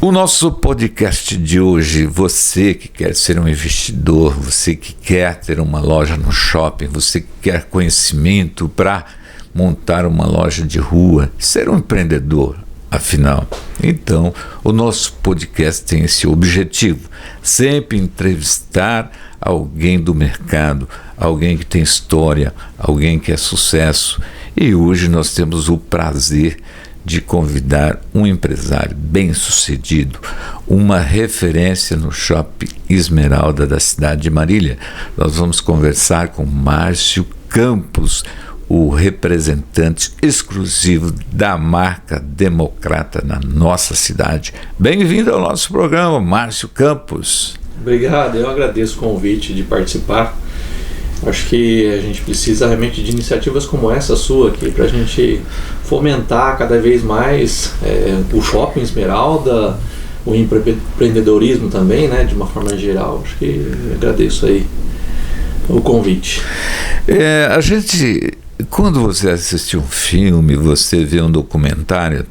O nosso podcast de hoje, você que quer ser um investidor, você que quer ter uma loja no shopping, você que quer conhecimento para montar uma loja de rua, ser um empreendedor, afinal. Então, o nosso podcast tem esse objetivo, sempre entrevistar alguém do mercado, alguém que tem história, alguém que é sucesso. E hoje nós temos o prazer de convidar um empresário bem-sucedido, uma referência no Shopping Esmeralda da cidade de Marília. Nós vamos conversar com Márcio Campos, o representante exclusivo da marca Democrata na nossa cidade. Bem-vindo ao nosso programa, Márcio Campos. Obrigado, eu agradeço o convite de participar. Acho que a gente precisa realmente de iniciativas como essa sua aqui para a gente fomentar cada vez mais o Shopping Esmeralda, o empreendedorismo também, né, de uma forma geral. Acho que eu agradeço aí o convite. A gente, quando você assiste um filme, você vê um documentário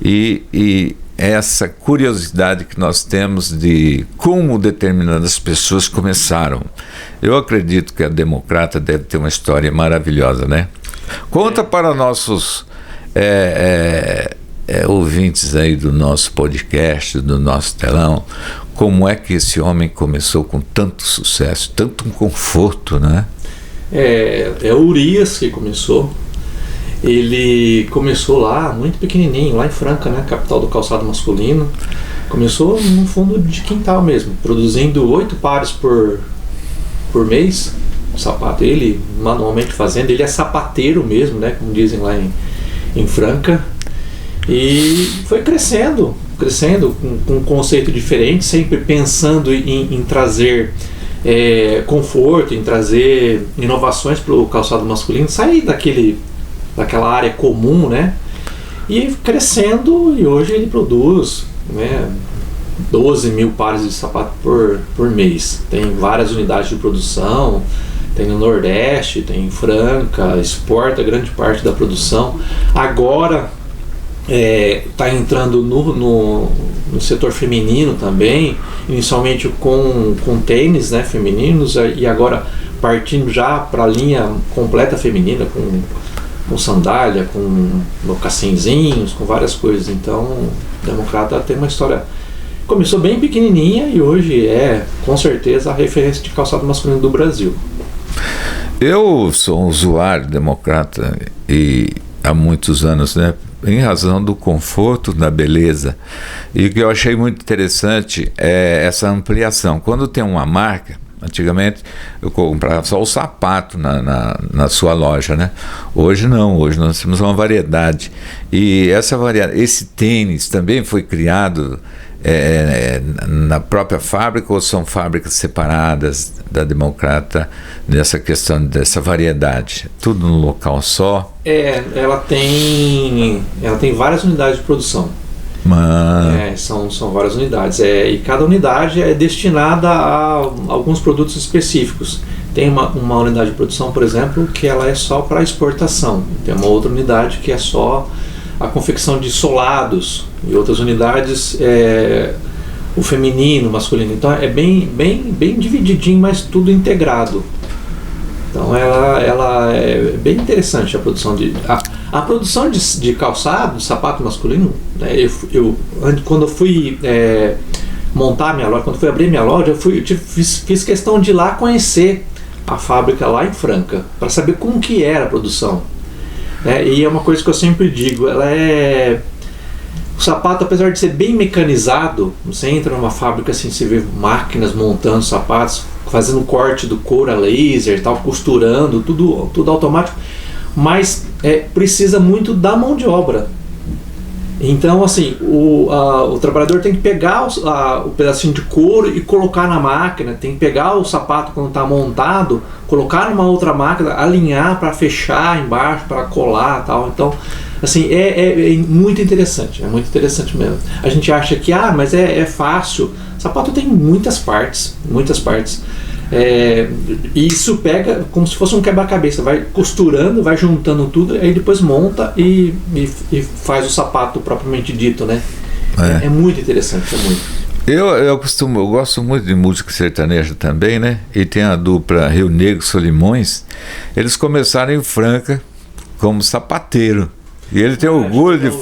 e essa curiosidade que nós temos de como determinadas pessoas começaram. Eu acredito que a Democrata deve ter uma história maravilhosa, né? Conta para nossos ouvintes aí do nosso podcast, do nosso telão, como é que esse homem começou com tanto sucesso, tanto conforto, né? É o Urias que começou. Ele começou lá, muito pequenininho, lá em Franca, né, capital do calçado masculino. Começou no fundo de quintal mesmo, produzindo 8 pares por mês, sapato. Ele manualmente fazendo, ele é sapateiro mesmo, né, como dizem lá em Franca. E foi crescendo com um conceito diferente, sempre pensando em trazer conforto, em trazer inovações para o calçado masculino, sair daquela área comum, né? E crescendo, e hoje ele produz, né, 12 mil pares de sapato por mês. Tem várias unidades de produção, tem no Nordeste, tem em Franca, exporta grande parte da produção. Agora está entrando no setor feminino também, inicialmente com tênis, né, femininos, e agora partindo já para a linha completa feminina, com sandália, com mocassinzinhos, com várias coisas. Então, o Democrata tem uma história. Começou bem pequenininha e hoje é, com certeza, a referência de calçado masculino do Brasil. Eu sou um usuário Democrata e há muitos anos, né? Em razão do conforto, da beleza. E o que eu achei muito interessante é essa ampliação. Quando tem uma marca, antigamente eu comprava só o sapato na sua loja, né? Hoje não, hoje nós temos uma variedade. E esse tênis também foi criado na própria fábrica ou são fábricas separadas da Democrata nessa questão dessa variedade? Tudo no local só? Ela tem várias unidades de produção. São várias unidades, e cada unidade é destinada a alguns produtos específicos. Tem uma unidade de produção, por exemplo, que ela é só para exportação. Tem uma outra unidade que é só a confecção de solados, e outras unidades o feminino, o masculino. Então é bem divididinho, mas tudo integrado. Então ela é bem interessante a produção a produção de calçado, de sapato masculino, né? Quando eu fui montar minha loja, quando eu fui abrir minha loja, eu fiz questão de ir lá conhecer a fábrica lá em Franca, para saber como que era a produção, né? E é uma coisa que eu sempre digo, o sapato, apesar de ser bem mecanizado, você entra numa fábrica assim, você vê máquinas montando sapatos, fazendo corte do couro a laser, tal, costurando, tudo automático, mas precisa muito da mão de obra. Então, assim, o trabalhador tem que pegar o pedacinho de couro e colocar na máquina, tem que pegar o sapato quando está montado, colocar numa outra máquina, alinhar para fechar embaixo, para colar, tal. Então, assim, é muito interessante mesmo. A gente acha que, mas é fácil. O sapato tem muitas partes. E isso pega como se fosse um quebra-cabeça, vai costurando, vai juntando tudo, aí depois monta e faz o sapato propriamente dito, né? É muito interessante, é muito. Eu gosto muito de música sertaneja também, né? E tem a dupla Rio Negro Solimões. Eles começaram em Franca como sapateiro. E ele tem orgulho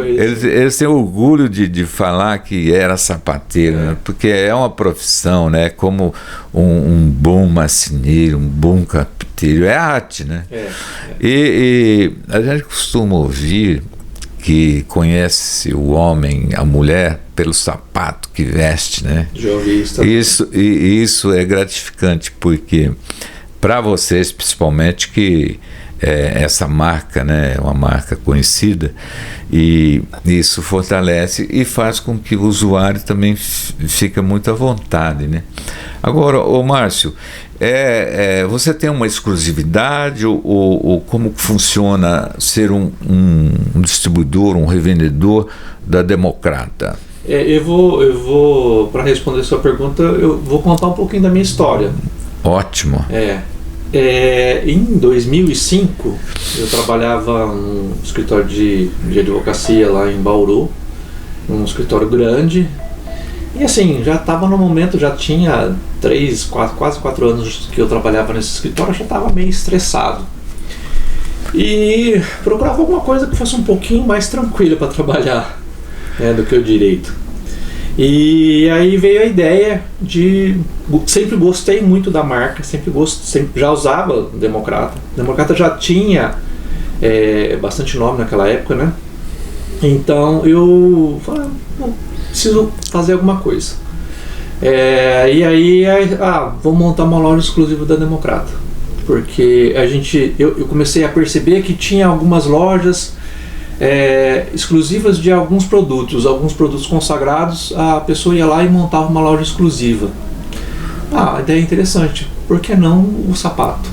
eles têm orgulho de falar que era sapateiro, né? Porque é uma profissão, né? Como um bom marceneiro, um bom carpinteiro, é arte, né? E a gente costuma ouvir que conhece o homem, a mulher, pelo sapato que veste, né? Já ouvi isso também. Isso é gratificante, porque para vocês, principalmente, que essa marca, né, é uma marca conhecida, e isso fortalece e faz com que o usuário também fique muito à vontade, né? Agora, ô Márcio, você tem uma exclusividade ou como funciona ser um distribuidor, um revendedor da Democrata? Eu vou para responder a sua pergunta, eu vou contar um pouquinho da minha história. Ótimo. Em 2005, eu trabalhava num escritório de advocacia lá em Bauru, um escritório grande, e assim, já estava no momento, já tinha quase 4 anos que eu trabalhava nesse escritório, eu já estava meio estressado. E procurava alguma coisa que fosse um pouquinho mais tranquila para trabalhar, né, do que o direito. E aí veio a ideia sempre gostei muito da marca, sempre já usava Democrata. Democrata já tinha bastante nome naquela época, né? Então eu falei, preciso fazer alguma coisa. E aí, vou montar uma loja exclusiva da Democrata, porque eu comecei a perceber que tinha algumas lojas exclusivas de alguns produtos consagrados. A pessoa ia lá e montava uma loja exclusiva. A ideia é interessante. Por que não o sapato?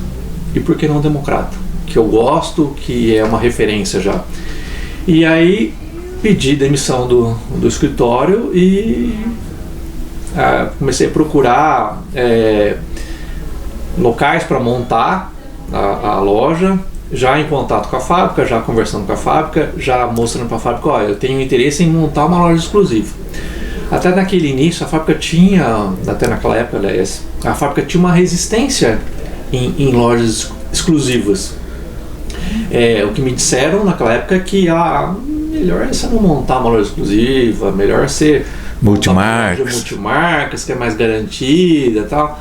E por que não o Democrata? Que eu gosto, que é uma referência já. E aí pedi demissão do escritório e comecei a procurar locais para montar a loja, já em contato com a fábrica, já conversando com a fábrica, já mostrando para a fábrica, eu tenho interesse em montar uma loja exclusiva. Até naquele início, a fábrica tinha, até naquela época, aliás, a fábrica tinha uma resistência em lojas exclusivas. O que me disseram naquela época é que melhor é você não montar uma loja exclusiva, melhor ser multimarcas, que é mais garantida e tal.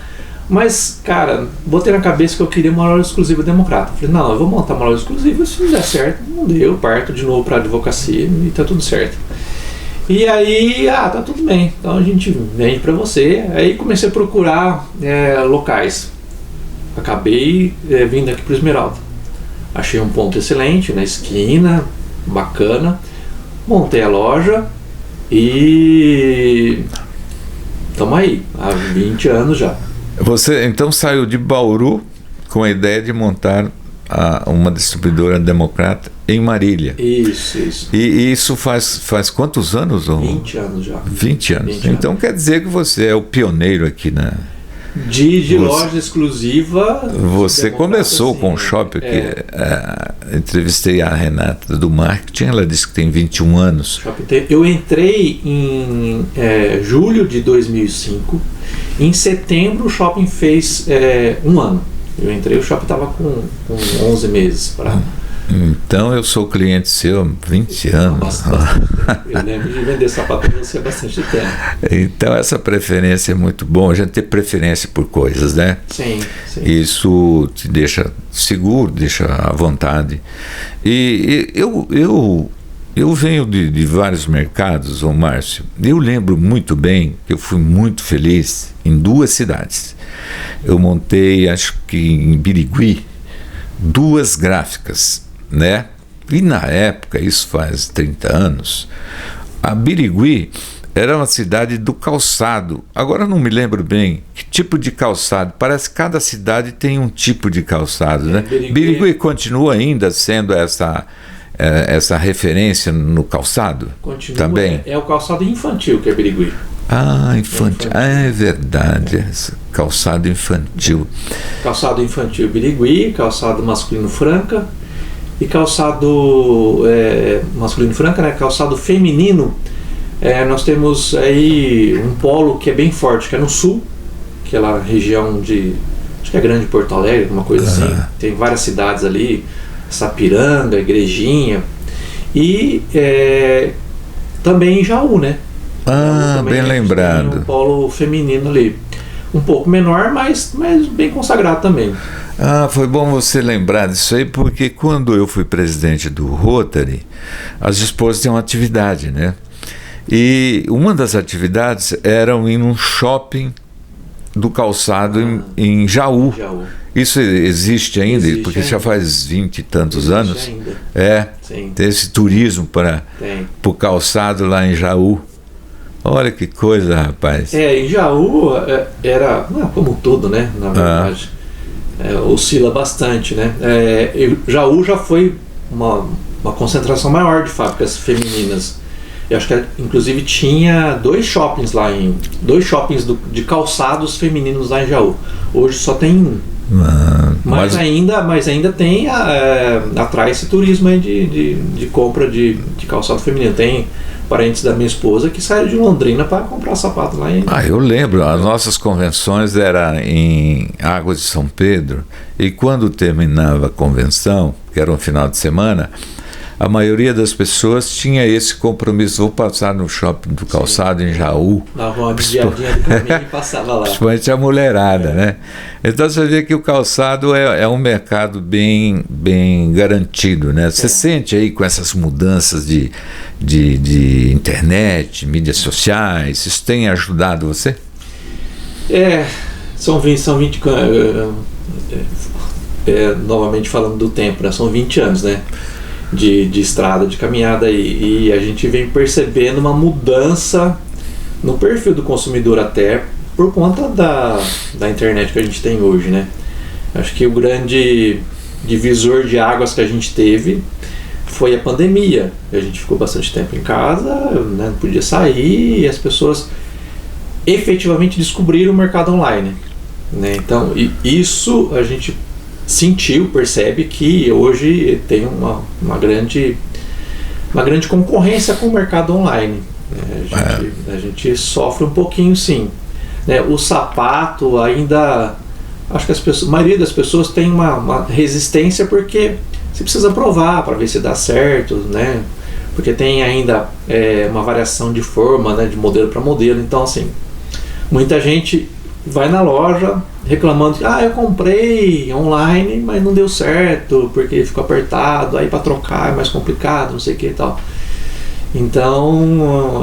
Mas, cara, botei na cabeça que eu queria uma loja exclusiva Democrata. Falei, não, eu vou montar uma loja exclusiva, se não der certo, não deu, eu parto de novo para advocacia e tá tudo certo. E aí, tá tudo bem, então a gente vende para você. Aí comecei a procurar locais. Acabei vindo aqui para o Esmeralda. Achei um ponto excelente, na esquina, bacana. Montei a loja e estamos aí, há 20 anos já. Você então saiu de Bauru com a ideia de montar uma distribuidora Democrata em Marília. Isso. E isso faz quantos anos? 20 anos já. 20 anos. Então quer dizer que você é o pioneiro aqui na... De loja exclusiva. Você começou com um shopping que entrevistei a Renata do marketing, ela disse que tem 21 anos. Eu entrei em julho de 2005. Em setembro o shopping fez 1 ano. Eu entrei, o shopping estava com 11 meses para... Então eu sou cliente seu há 20 anos. Bastante. Eu lembro de vender sapato para você há bastante tempo. Então essa preferência é muito bom, a gente ter preferência por coisas, né? Sim. Isso te deixa seguro, deixa à vontade. E eu venho de vários mercados, ô Márcio. Eu lembro muito bem que eu fui muito feliz em 2 cidades. Eu montei, acho que em Birigui, 2 gráficas, né? E na época, isso faz 30 anos, a Birigui era uma cidade do calçado. Agora não me lembro bem que tipo de calçado. Parece que cada cidade tem um tipo de calçado, né? Birigui continua ainda sendo essa referência no calçado? Continua, também? É o calçado infantil que é Birigui. Infantil. É verdade. Calçado infantil. Calçado infantil Birigui, calçado masculino Franca e calçado masculino Franca, né? Calçado feminino Nós temos aí um polo que é bem forte, que é no sul, que é lá na região de, acho que é Grande Porto Alegre, alguma coisa assim. Tem várias cidades ali, Sapiranga, Igrejinha, e também em Jaú, né? Bem lembrado. Tem um polo feminino ali, um pouco menor, mas bem consagrado também. Foi bom você lembrar disso aí, porque quando eu fui presidente do Rotary, as esposas tinham uma atividade, né? E uma das atividades era ir num shopping do calçado em Jaú. Isso existe ainda? Existe porque ainda. Já faz 20 e tantos anos. Ainda. Sim. Tem esse turismo para o calçado lá em Jaú. Olha que coisa, rapaz. Em Jaú era, como tudo, né? Na verdade, oscila bastante, né? Jaú já foi uma concentração maior de fábricas femininas. Eu acho que inclusive tinha dois shoppings de calçados femininos lá em Jaú. Hoje só tem um. Mas ainda tem atrai esse turismo aí de compra de calçado feminino. Tem parentes da minha esposa que saíram de Londrina para comprar sapato lá em... Eu lembro, as nossas convenções eram em Águas de São Pedro, e quando terminava a convenção, que era um final de semana, a maioria das pessoas tinha esse compromisso: vou passar no shopping do calçado em Jaú. Dava uma desviadinha do caminho e passava lá. Principalmente a mulherada, né? Então você vê que o calçado é um mercado bem garantido, né? Você sente aí com essas mudanças de internet, mídias sociais, isso tem ajudado você? São 20 novamente falando do tempo, né? São 20 anos, né? De estrada, de caminhada, e a gente vem percebendo uma mudança no perfil do consumidor, até por conta da internet que a gente tem hoje, né? Acho que o grande divisor de águas que a gente teve foi a pandemia. A gente ficou bastante tempo em casa, né? Não podia sair, e as pessoas efetivamente descobriram o mercado online, né? Então, isso a gente percebe que hoje tem uma grande concorrência com o mercado online. A gente sofre um pouquinho, sim, né? O sapato ainda, acho que a maioria das pessoas tem uma resistência, porque você precisa provar para ver se dá certo, né? Porque tem ainda uma variação de forma, né? De modelo para modelo. Então, assim, muita gente vai na loja reclamando: eu comprei online, mas não deu certo porque ficou apertado, aí para trocar é mais complicado, não sei o que e tal. Então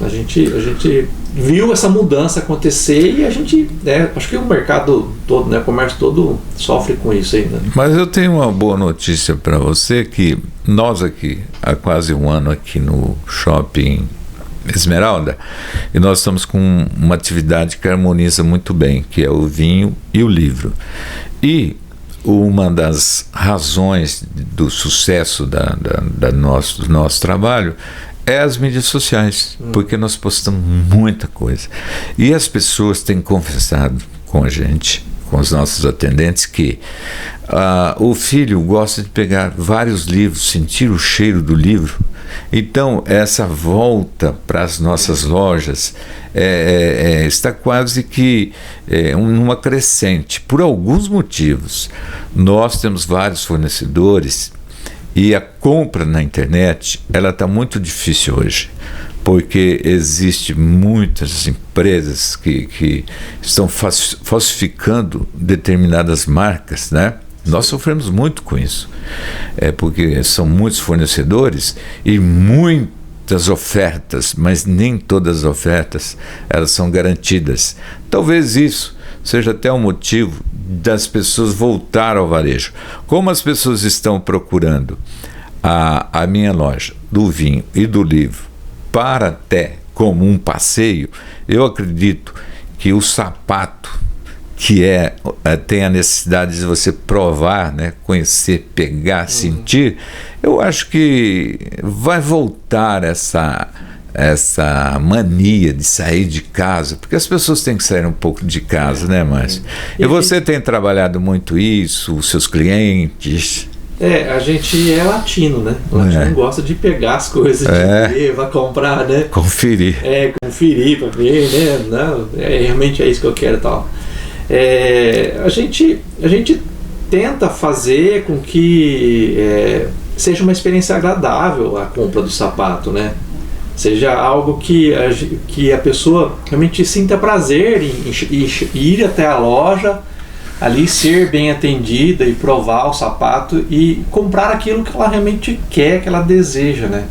a gente viu essa mudança acontecer, e a gente, acho que o mercado todo, né, o comércio todo sofre com isso ainda. Mas eu tenho uma boa notícia para você, que nós aqui, há quase um ano aqui no Shopping Esmeralda, e nós estamos com uma atividade que harmoniza muito bem, que é o vinho e o livro. E uma das razões do sucesso do nosso trabalho é as mídias sociais, porque nós postamos muita coisa. E as pessoas têm confessado com a gente, com os nossos atendentes, que o filho gosta de pegar vários livros, sentir o cheiro do livro. Então, essa volta para as nossas lojas está quase que numa crescente, por alguns motivos. Nós temos vários fornecedores, e a compra na internet está muito difícil hoje, porque existem muitas empresas que estão falsificando determinadas marcas, né? Nós sofremos muito com isso, porque são muitos fornecedores e muitas ofertas, mas nem todas as ofertas elas são garantidas. Talvez isso seja até um motivo das pessoas voltar ao varejo. Como as pessoas estão procurando a minha loja do vinho e do livro para até como um passeio, eu acredito que o sapato, que tem a necessidade de você provar, né, conhecer, pegar, sentir, eu acho que vai voltar essa mania de sair de casa, porque as pessoas têm que sair um pouco de casa, né, Márcio? E você tem trabalhado muito isso, os seus clientes? A gente é latino, né? O latino gosta de pegar as coisas, de ver, vai comprar, né? Conferir. Conferir para ver, né? Não, realmente é isso que eu quero e tal. A gente tenta fazer com que seja uma experiência agradável a compra do sapato, né? Seja algo que a pessoa realmente sinta prazer em ir até a loja, ali ser bem atendida e provar o sapato e comprar aquilo que ela realmente quer, que ela deseja, né?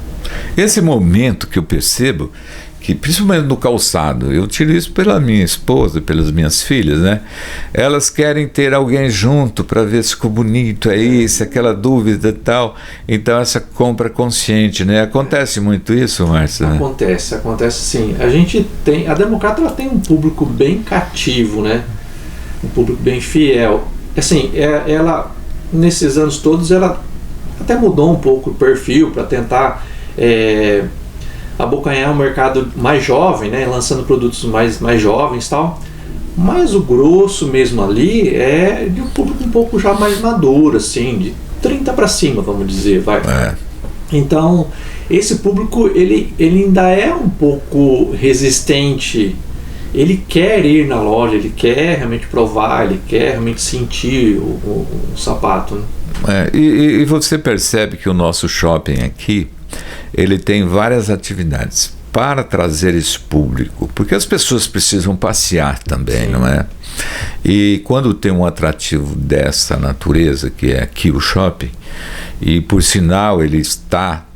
Esse momento que eu percebo, que principalmente no calçado, eu tiro isso pela minha esposa, pelas minhas filhas, né? Elas querem ter alguém junto para ver se ficou bonito, é isso, aquela dúvida e tal. Então essa compra consciente, né? Acontece muito isso, Márcia? Acontece sim. A Democrata, ela tem um público bem cativo, né? Um público bem fiel. Assim, ela nesses anos todos ela até mudou um pouco o perfil para tentar abocanhar um mercado mais jovem, né, lançando produtos mais jovens e tal, mas o grosso mesmo ali é de um público um pouco já mais maduro, assim, de 30 para cima, vamos dizer, vai. Então, esse público, ele ainda é um pouco resistente, ele quer ir na loja, ele quer realmente provar, ele quer realmente sentir o sapato, né? E você percebe que o nosso shopping aqui, ele tem várias atividades para trazer esse público, porque as pessoas precisam passear também, sim, não é? E quando tem um atrativo dessa natureza, que é aqui o shopping, e por sinal ele está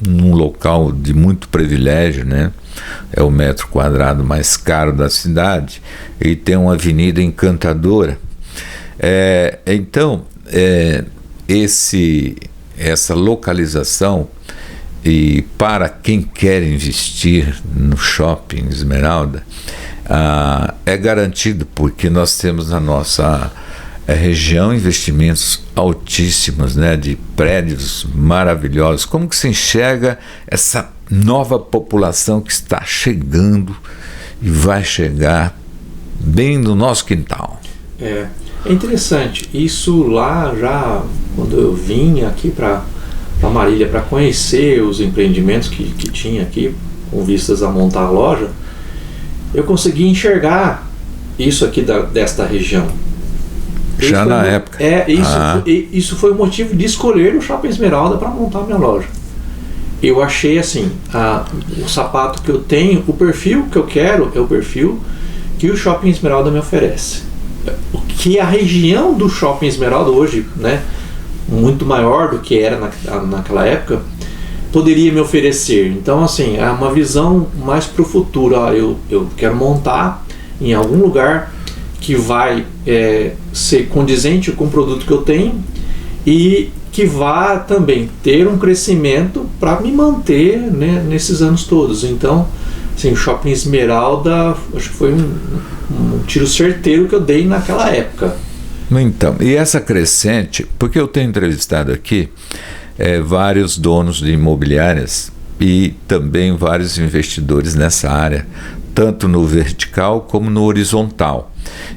num local de muito privilégio, né? É o metro quadrado mais caro da cidade e tem uma avenida encantadora. Então, essa localização, e para quem quer investir no Shopping Esmeralda, é garantido, porque nós temos na nossa região investimentos altíssimos, né, de prédios maravilhosos. Como que se enxerga essa nova população que está chegando e vai chegar bem no nosso quintal? É interessante, isso lá já quando eu vim aqui para Marília para conhecer os empreendimentos que tinha aqui com vistas a montar a loja, eu consegui enxergar isso aqui desta região. Já na época. Isso foi o motivo de escolher o Shopping Esmeralda para montar a minha loja. Eu achei assim, o sapato que eu tenho, o perfil que eu quero é o perfil que o Shopping Esmeralda me oferece. O que a região do Shopping Esmeralda hoje, né, muito maior do que era naquela época, poderia me oferecer. Então, assim, é uma visão mais para o futuro. Eu quero montar em algum lugar que vai ser condizente com o produto que eu tenho e que vá também ter um crescimento para me manter, né, nesses anos todos. Então, assim, o Shopping Esmeralda, acho que foi um tiro certeiro que eu dei naquela época. Então, e essa crescente, porque eu tenho entrevistado aqui vários donos de imobiliárias e também vários investidores nessa área, tanto no vertical como no horizontal.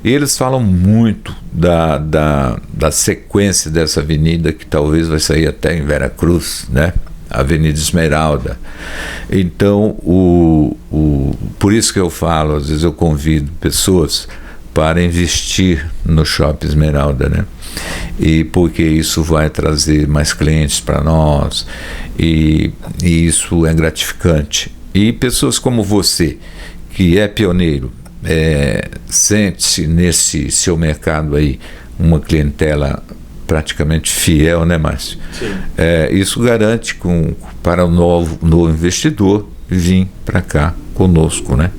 E eles falam muito da sequência dessa avenida, que talvez vai sair até em Veracruz, né? Avenida Esmeralda. Então, por isso que eu falo, às vezes eu convido pessoas para investir no Shopping Esmeralda, né? E porque isso vai trazer mais clientes para nós e isso é gratificante. E pessoas como você, que é pioneiro, sente-se nesse seu mercado aí uma clientela praticamente fiel, né, Márcio? Sim. Isso garante para o novo investidor vir para cá conosco, né?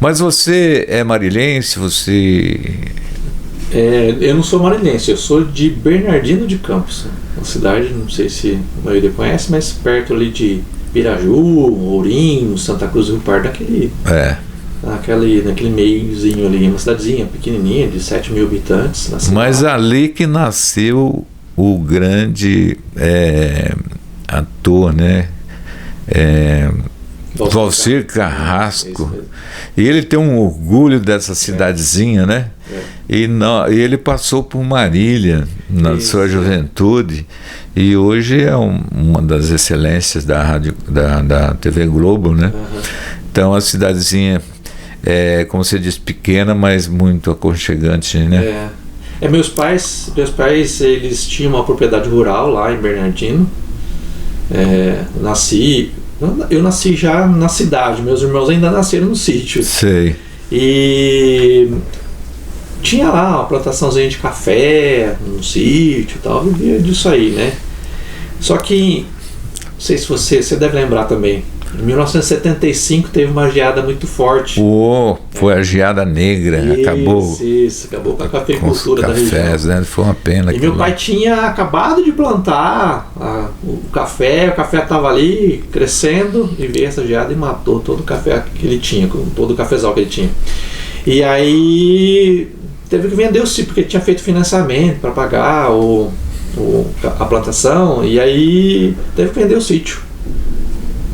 Mas você é marilense, eu não sou marilense, eu sou de Bernardino de Campos, uma cidade, não sei se a maioria conhece, mas perto ali de Piraju, Ourinho, Santa Cruz do Rio Pardo, naquele meiozinho ali, uma cidadezinha pequenininha de 7 mil habitantes. Mas ali que nasceu o grande ator, né? Valcir Carrasco. E ele tem um orgulho dessa cidadezinha, né? E ele passou por Marília na sua juventude e hoje é uma das excelências da rádio, da TV Globo, né? Então a cidadezinha é, como você diz, pequena, mas muito aconchegante, né? Meus pais eles tinham uma propriedade rural lá em Bernardino. Eu nasci já na cidade, meus irmãos ainda nasceram no sítio. Sei. E tinha lá uma plantaçãozinha de café no sítio e tal, vivia disso aí, né? Só que, não sei se você deve lembrar também, em 1975 teve uma geada muito forte. Foi a geada negra, acabou com a cafeicultura da região. Né? Foi uma pena. E meu pai tinha acabado de plantar o café estava ali crescendo e veio essa geada e matou todo o café que ele tinha, todo o cafezal que ele tinha. E aí teve que vender o sítio, porque tinha feito financiamento para pagar a plantação, e aí teve que vender o sítio.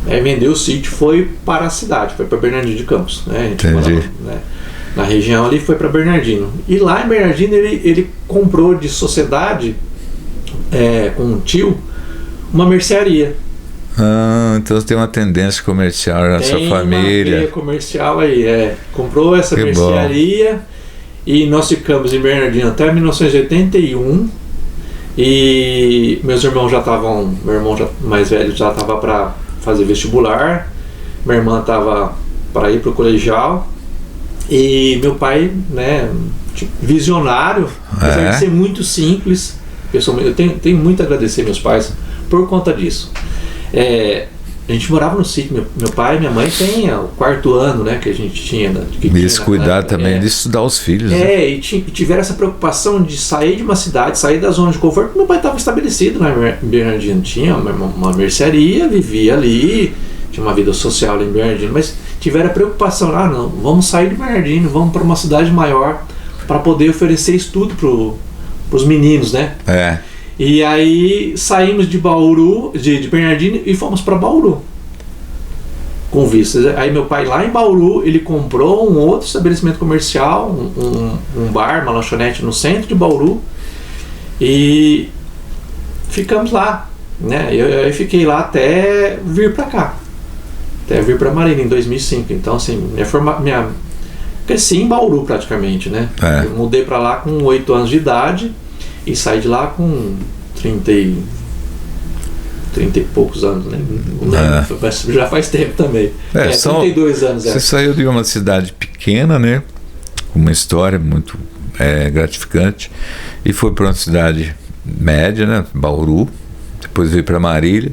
Vendeu o sítio, foi para a cidade, foi para Bernardino de Campos, né? A gente morava, né, na região ali, foi para Bernardino. E lá em Bernardino ele comprou de sociedade com um tio uma mercearia. Então tem uma tendência comercial na sua família. Tem uma comercial aí, comprou essa mercearia e nós ficamos em Bernardino até 1981. E meu irmão mais velho já estava para fazer vestibular, minha irmã estava para ir para o colegial e meu pai, né, visionário, apesar de ser muito simples, pessoalmente, eu tenho muito a agradecer meus pais por conta disso. A gente morava no sítio, meu pai e minha mãe tem o quarto ano, né, que a gente tinha. Isso, cuidar também de estudar os filhos. E tiveram essa preocupação de sair de uma cidade, sair da zona de conforto. Meu pai estava estabelecido lá em Bernardino, tinha uma mercearia, vivia ali, tinha uma vida social ali em Bernardino, mas tiveram a preocupação, não, vamos sair de Bernardino, vamos para uma cidade maior para poder oferecer estudo para os meninos, né? E aí saímos de Bauru, de Bernardino, e fomos para Bauru com vistas. Aí meu pai lá em Bauru, ele comprou um outro estabelecimento comercial, um bar, uma lanchonete no centro de Bauru, e ficamos lá, né? Eu fiquei lá até vir para cá, até vir para Marília em 2005. Então assim, cresci em Bauru praticamente, né? Eu mudei para lá com 8 anos de idade e saí de lá com 30 e poucos anos, né? Já faz tempo também. 32 anos. Você saiu de uma cidade pequena, né? Com uma história muito gratificante, e foi para uma cidade média, né? Bauru, depois veio para Marília,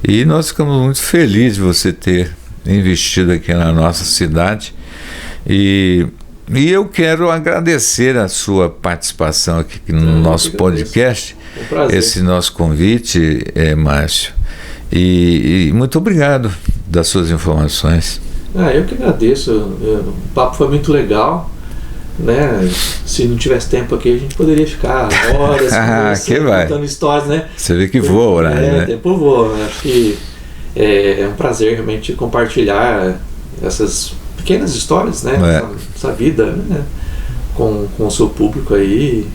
e nós ficamos muito felizes de você ter investido aqui na nossa cidade. E eu quero agradecer a sua participação aqui no nosso podcast, esse nosso convite, Márcio. E muito obrigado das suas informações. Eu que agradeço. O papo foi muito legal, né? Se não tivesse tempo aqui, a gente poderia ficar horas contando histórias, né? Você vê que voa, né? Tempo voa. Acho que é um prazer realmente compartilhar essas pequenas histórias, né? Essa vida, né? Com o seu público aí,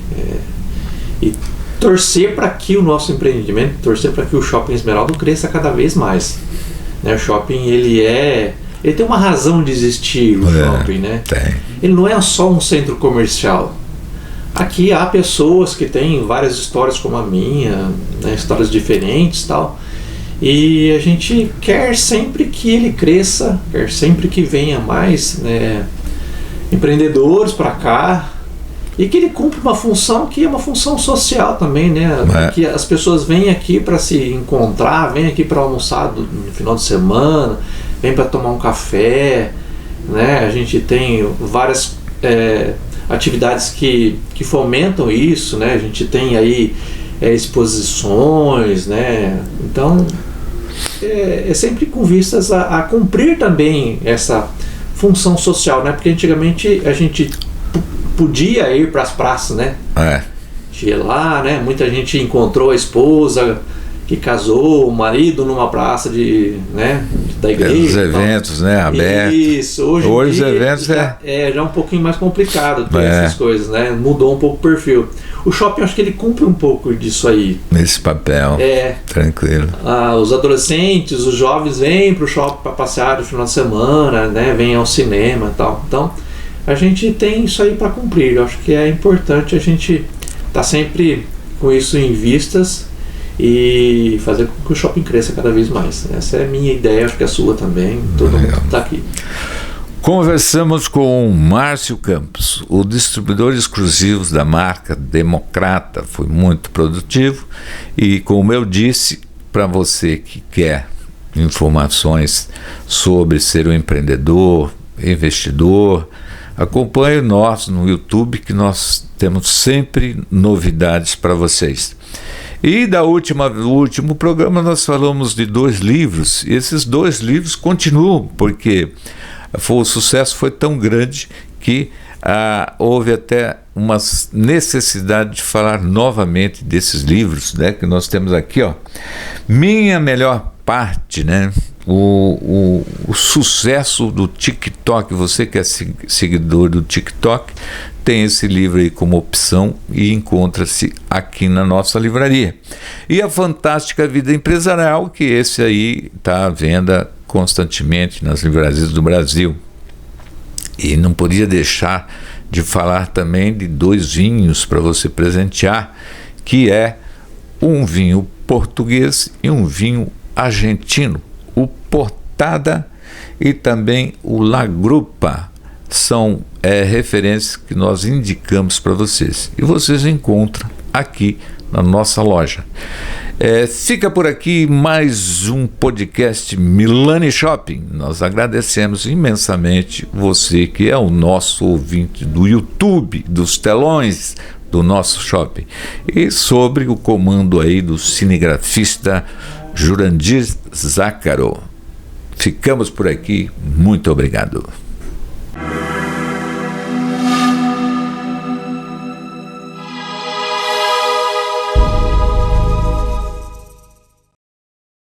e torcer para que o nosso empreendimento, torcer para que o Shopping Esmeralda cresça cada vez mais, né? O shopping, ele tem uma razão de existir, o shopping, né? Ele não é só um centro comercial. Aqui há pessoas que têm várias histórias como a minha, né? Histórias diferentes, tal. E a gente quer sempre que ele cresça, quer sempre que venha mais, né, empreendedores para cá, e que ele cumpra uma função que é uma função social também, né? Que as pessoas vêm aqui para se encontrar, vêm aqui para almoçar no final de semana, vêm para tomar um café, né? A gente tem várias atividades que fomentam isso, né? A gente tem aí exposições, né? Então é sempre com vistas a cumprir também essa função social, né? Porque antigamente a gente podia ir para as praças, né? Ia lá, né? Muita gente encontrou a esposa que casou, o marido numa praça da igreja. Os eventos, abertos. Isso, hoje os eventos já é um pouquinho mais complicado ter essas coisas, mudou um pouco o perfil. O shopping, acho que ele cumpre um pouco disso aí. Nesse papel, tranquilo. Os adolescentes, os jovens vêm para o shopping para passear no final de semana, vêm ao cinema e tal. Então, a gente tem isso aí para cumprir. Eu acho que é importante a gente estar sempre com isso em vistas e fazer com que o shopping cresça cada vez mais. Essa é a minha ideia, acho que é a sua também, todo mundo está aqui. Conversamos com o Márcio Campos, o distribuidor exclusivo da marca Democrata. Foi muito produtivo e, como eu disse, para você que quer informações sobre ser um empreendedor, investidor, acompanhe nós no YouTube, que nós temos sempre novidades para vocês. E do último programa nós falamos de 2 livros, e esses 2 livros continuam, porque o sucesso foi tão grande que houve até uma necessidade de falar novamente desses livros, que nós temos aqui, Minha Melhor Parte, o sucesso do TikTok. Você que é seguidor do TikTok tem esse livro aí como opção e encontra-se aqui na nossa livraria. E a Fantástica Vida Empresarial, que esse aí está à venda constantemente nas livrarias do Brasil. E não podia deixar de falar também de 2 vinhos para você presentear, que é um vinho português e um vinho argentino, o Portada e também o La Grupa. São referências que nós indicamos para vocês e vocês encontram aqui na nossa loja. Fica por aqui mais um podcast Milani Shopping. Nós agradecemos imensamente você que é o nosso ouvinte do YouTube, dos telões do nosso shopping, e sobre o comando aí do cinegrafista Jurandir Zácaro. Ficamos por aqui, muito obrigado.